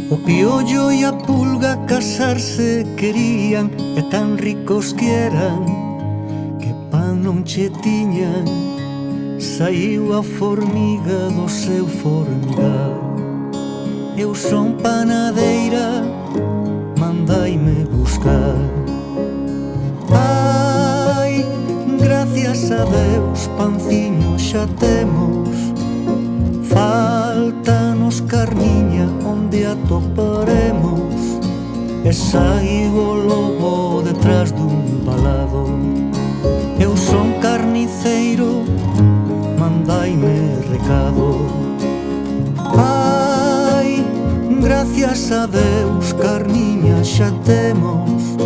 O piollo e a pulga casarse querían, e tan ricos que eran que pan non che tiñan. Saiu a formiga do seu formigal. Eu son panadeira, mandaime buscar. Ai, gracias a Deus, panciño xa temos. Faltanos carniña onde a toparemos. E saiu o lobo detrás dun valado. Eu son carniceiro, mandaime recado. Ai, gracias a Deus, carniña xa temos.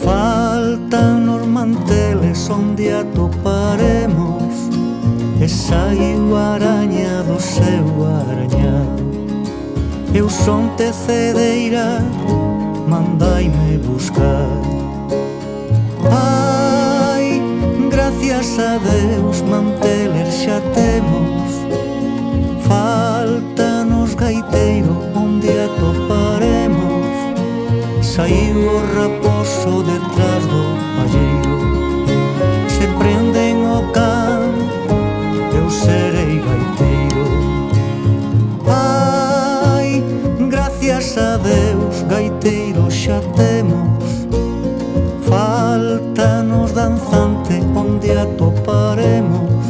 Faltan os manteles onde a toparemos. E saiu a araña do seu arañar. Eu son tecedeira, mandaime buscar. Ai, gracias a Deus, manteles xa temos. Faltanos gaiteiro onde a toparemos. Saiu o raposo detrás do palleiro. Se prenden o can, eu serei gaiteiro. Ai, gracias a Deus, gaiteiro xa temos. Faltanos danzante onde a toparemos.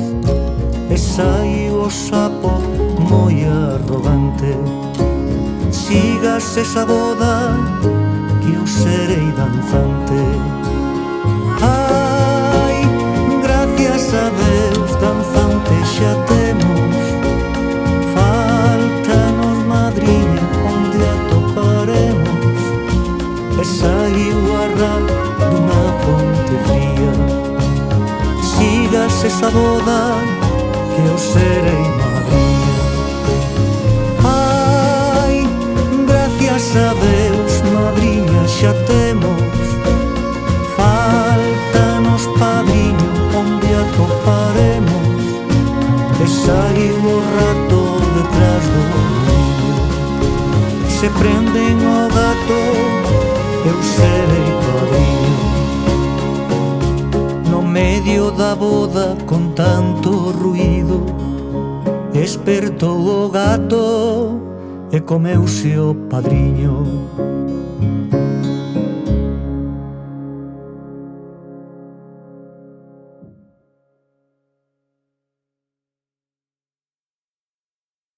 E saiu o sapo moi arrogante. Sigas esa boda, que eu serei danzante. Ai, gracias a Deus, danzante xa temos. Faltanos madriña onde a toparemos. E saiu a ral dunha fonte fría. Sigas esa boda, que eu serei madriña. Ai, gracias a Deus, madriña xa temos. Faltanos padriño onde a toparemos. E saiu o rato detrás do niño. Se prenden o gato, eu serei padriño. No medio da boda, con tanto ruído, espertou o gato e comeuse o padriño.